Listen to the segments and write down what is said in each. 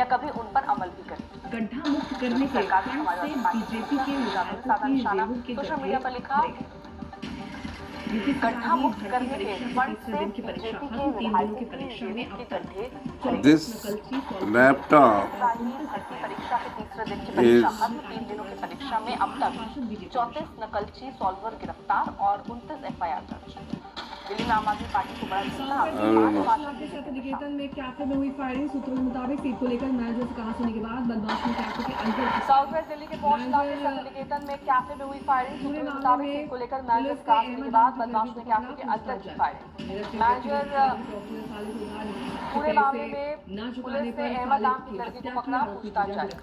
या कभी उन पर अमल भी करें। गड्ढा मुक्त करने के सरकार फंड समाजवादी से पार्टी बीजेपी के विधायकों साधन की शाला रेवू के सोशल गड्ढे मीडिया पर लिखा भरे। यूपी गड्ढा सरकारी मुक्त भर्ती करने के परीक्षा फंड के तीसरे से दिन की परीक्षा बीजेपी के खत्म। 3 दिनों विधायकों की की परीक्षा में रेवू अब के तक गड्ढे 24 This नकलची laptop भर्ती परीक्षा के तीसरे दिन की परीक्षा is खत्म। 3 दिनों की परीक्षा में अब तक 34 नकलची सॉल्वर गिरफ्तार और 29 एफआईआर दर्ज। दिल्ली में आम आदमी पार्टी को बड़ा झटका। निकेतन में कैफे में हुई फायरिंग। सूत्रों के मुताबिक सीट को लेकर मैनेजर से कहा सुनने के बाद बदमाश ने कैफे के अंदर साउथ वेस्ट दिल्ली के पॉश इलाके निकेतन में कैफे में हुई फायरिंग। सूत्रों के मुताबिक सीट को लेकर मैनेजर से कहा सुनने के बाद बदमाश ने कैफे के अंदर की फायरिंग। मैनेजर पूरे मामले में पुलिस ने अहमद नाम की लड़की को पकड़ा, पूछताछ जारी।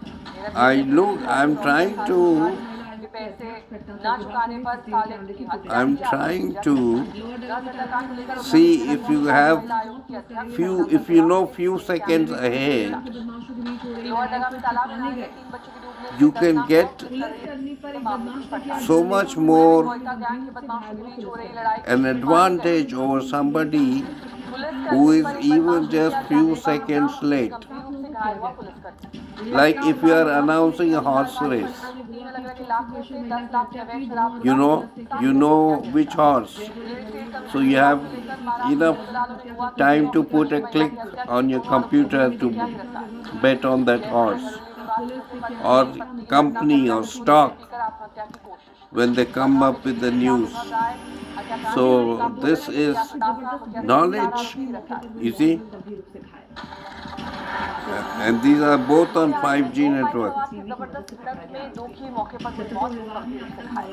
I'm trying to पैसे न चुकाने पर I'm trying to see if you have few seconds ahead, you can get so much more an advantage over somebody who is even just few seconds late. Like if you are announcing a horse race, you know which horse, so you have enough time to put a click on your computer to bet on that horse or company or stock when they come up with the news. So this is knowledge, you see, and these are both on 5G network. जबरदस्त भिड़ंत में दो की मौके पर हुई मौत, गंभीर रूप से घायल।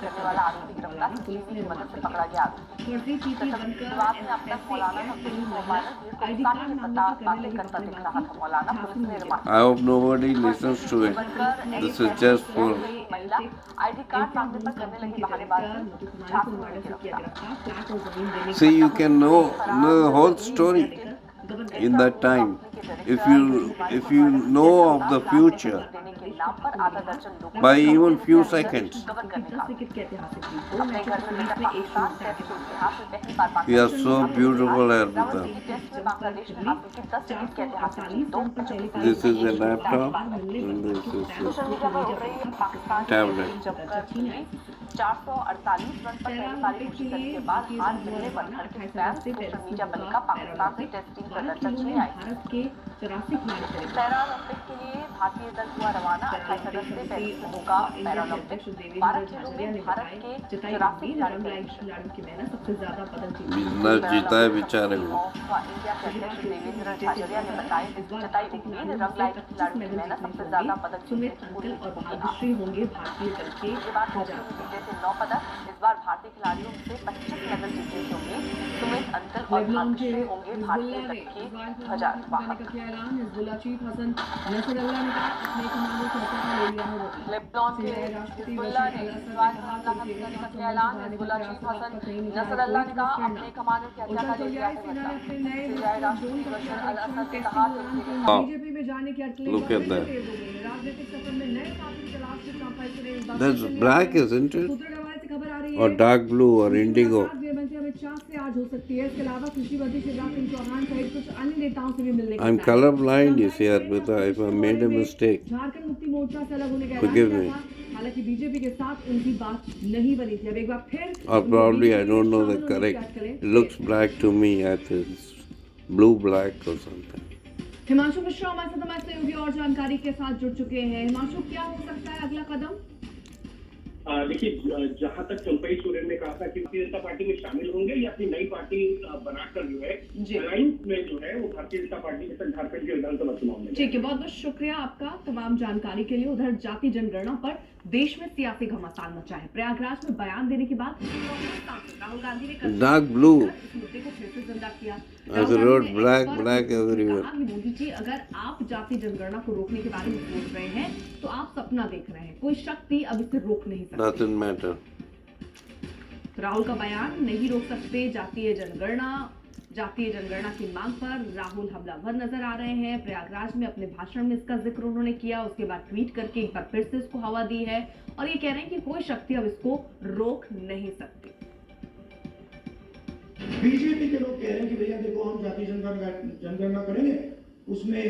करने वाला आरोपी गिरफ्तार, सीसीटीवी की मदद से पकड़ा गया। विवाद में अब तक मौलाना करता दिख रहा था। मौलाना पुलिस ने remand. I hope nobody listens to it. This is just for महिला आईडी कार्ड मांगने पर करने लगी बहानेबाजी, छात्र में गिरफ्तार। see, you can know the whole story in that time. If you know of the future by even few seconds, you are so beautiful, Arpita. This is a laptop and this is a tablet. 448 run पर 45 कोशिश करने के बाद हार मिलने पर धड़के fans. Social media पर लिखा पाकिस्तान से टेस्ट टीम का दर्जा नहीं आई। पैरालंपिक के लिए भारतीय दल हुआ रवाना। 28 अगस्त से पेरिस में होगा पैरालंपिक। 12 खेलों में भारत के 84 खिलाड़ी बिजनेस जीता है बेचारे को। इंडिया के अध्यक्ष देवेंद्र झाझड़िया ने जताई उम्मीद रंग लाई खिलाड़ियों की मेहनत सबसे ज्यादा पदक जीतने की पूरी होंगे भारतीय दल के। ये बात हॉकी में जीते थे 9 पदक। इस बार भारतीय खिलाड़ियों से 25 मेडल जीतने की उम्मीद। सुमित अंकल और भाग्यश्री होंगे भारतीय दल के ध्वजारोहक। लेबनान के हिजबुल्लाह ने इजरायल पर हमला खत्म करने का किया ऐलान। हिजबुल्लाह चीफ हसन नसरल्लाह ने कहा अपने कमांडर की हत्या का ले लिया है बदला। सीरियाई राष्ट्रपति बशर अल असद ने कहा बीजेपी में जाने की Look at that. राजनीतिक सफर में नए साथी की तलाश में चांपा इसलिए That's black, isn't it? सूत्रों के हवाले से खबर आ रही है Or dark blue or indigo. गृहमंत्री अमित शाह से आज हो सकती है। इसके अलावा कृषि मंत्री शिवराज सिंह चौहान सहित कुछ अन्य नेताओं से भी मिलने का I'm colorblind, you see, Arpita. If I made a mistake, Jharkhand Mukti Morcha से अलग होने का forgive ऐलान me. किया था। हालांकि बीजेपी के साथ उनकी बात नहीं बनी थी। अब एक बार फिर Or probably I don't know the correct. It looks black to me. I think it's blue black or something. Himanshu Mishra हमारे साथ हमारे सहयोगी और जानकारी के साथ जुड़ चुके हैं। हिमांशु, क्या हो सकता है अगला कदम? देखिए, जहां तक चंपई सोरेन ने कहा था कि भारतीय जनता पार्टी में शामिल होंगे या फिर नई पार्टी बनाकर जो है अलायंस में जो है वो भारतीय जनता पार्टी के साथ झारखंड के विधानसभा चुनाव में। ठीक है, बहुत बहुत शुक्रिया आपका तमाम जानकारी के लिए। उधर जाति जनगणना पर देश में सियासी घमासान मचा है। प्रयागराज में बयान देने के बाद राहुल गांधी ने Dark blue. इस मुद्दे को फिर से जिंदा किया। As a road, black everywhere. Modi ji, अगर आप जाति जनगणना को रोकने के बारे में सोच रहे हैं तो आप सपना देख रहे हैं। कोई शक्ति अब इसे रोक नहीं सकती। Doesn't matter. राहुल का बयान, नहीं रोक सकते जातीय जनगणना की मांग पर राहुल हमलावर नजर आ रहे हैं। प्रयागराज में अपने भाषण में इसका जिक्र उन्होंने किया। उसके बाद ट्वीट करके एक बार फिर से इसको हवा दी है और ये कह रहे हैं कि कोई शक्ति अब इसको रोक नहीं सकती। बीजेपी के लोग कह रहे हैं कि भैया देखो हम जाति जनगणना करेंगे, उसमें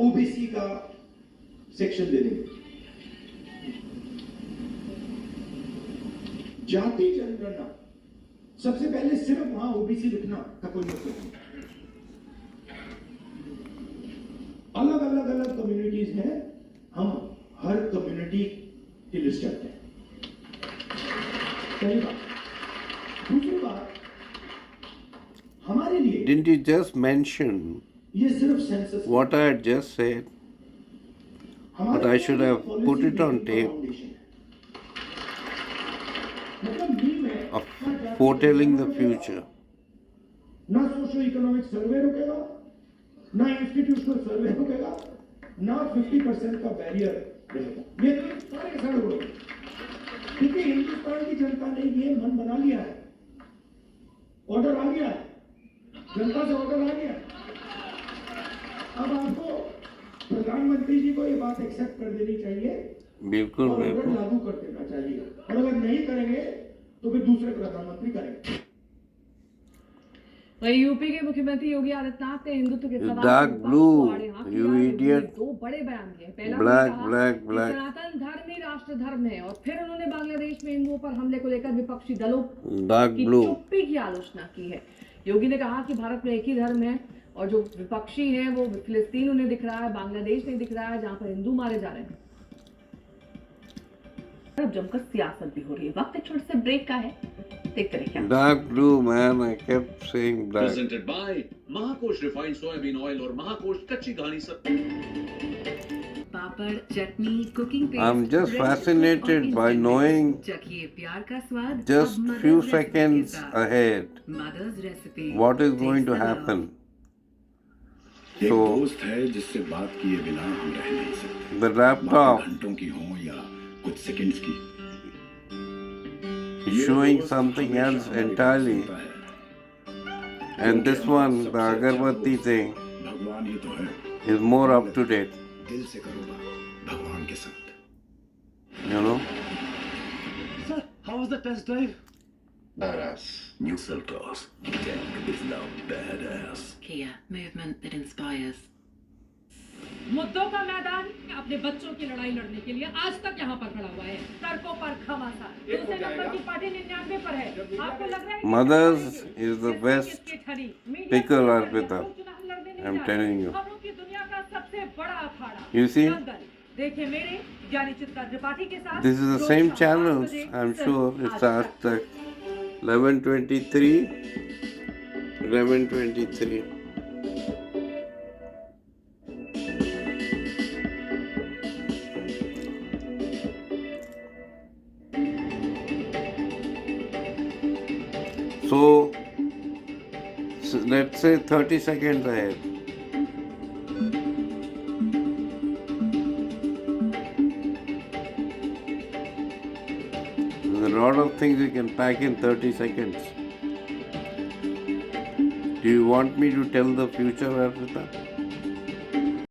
ओबीसी का सेक्शन दे देंगे। जाति जनगणना सबसे पहले सिर्फ वहां ओबीसी लिखना का कोई मतलब नहीं। अलग अलग कम्युनिटीज में हम हर कम्युनिटी की लिस्ट करते हैं। पहली बात। दूसरी बात, हमारे लिए Didn't you just mention ये सिर्फ census what I had just said? But I should have put it on tape of foretelling the future. ना सोशो इकोनॉमिक सर्वे रुकेगा, ना इंस्टीट्यूशनल सर्वे रुकेगा, ना 50% का बैरियर रहेगा। ये तो सारे के सारे रुकेंगे, क्योंकि हिंदुस्तान की जनता ने ये मन बना लिया है, ऑर्डर आ गया है, जनता से ऑर्डर आ गया। अब आपको प्रधानमंत्री जी को ये बात एक्सेप्ट कर देनी चाहिए बिल्कुल और ऑर्डर बिल्कुल। लागू कर देना चाहिए, और अगर नहीं करेंगे तो फिर दूसरे प्रधानमंत्री करेंगे। वहीं यूपी के मुख्यमंत्री योगी आदित्यनाथ ने हिंदुत्व के सवाल Dark पर विपक्ष blue, को आड़े हाथ you लिया। idiot. उन्होंने दो बड़े बयान दिए। पहला Black, उन्होंने कहा black, कि black. सनातन धर्म ही राष्ट्र धर्म है, और फिर उन्होंने बांग्लादेश में हिंदुओं पर हमले को लेकर विपक्षी दलों Dark की blue. चुप्पी की आलोचना की है। योगी ने कहा कि भारत में एक ही धर्म है, और जो विपक्षी हैं वो फिलिस्तीन उन्हें दिख रहा है, बांग्लादेश नहीं दिख रहा है, जहां पर हिंदू मारे जा रहे हैं। अब जमकर सियासत भी हो रही है। वक्त एक छोटे से ब्रेक का है, देखते रहिए क्या। Dark blue, man. I kept saying black. Presented by Mahakosh refined soyabean oil और महाकोश कच्ची घानी सब। पापड़, चटनी, cooking paste, I'm just bread, fascinated और by instant knowing mix। चखिए प्यार का स्वाद just अब few मदर्स रेसिपी seconds के साथ। ahead mother's recipe, what is going to taste the love। happen. एक So दोस्त है जिससे बात किए बिना हम रह नहीं सकते। the बात laptop घंटों की हो या कुछ सेकंड्स की, is ये showing दोस्त something हमेशा else हमारी बात entirely, सुनता है। and this one, the सबसे अच्छा Agarbatti दोस्त thing, भगवान ही तो है। is more up to date. दिल से करो बात भगवान के साथ। You know. Sir, how was the test drive? Badass. New Seltos. Tech is now badass. Kia, movement that inspires। मुद्दों का मैदान अपने बच्चों की लड़ाई लड़ने के लिए आज तक यहाँ पर खड़ा हुआ है, सड़कों पर घमासान। दूसरे नंबर की पार्टी 99 पर है। आपको लग रहा है कि Mothers is the किसकी best किसकी ठरी? मीडिया picker, की Arpita. लोग चुनाव लड़ने नहीं I'm जा telling रहे। you. खबरों की दुनिया का सबसे बड़ा अखाड़ा You see? दंगल। देखिए मेरे यानी चित्रा त्रिपाठी के साथ This is the rose same शाम 5 channels, बजे I'm सिर्फ sure. It's आज तक। Aaj Tak 11:23. 11:23. So let's say 30 seconds ahead. There's a lot of things you can pack in 30 seconds. Do you want me to tell the future, Arpita?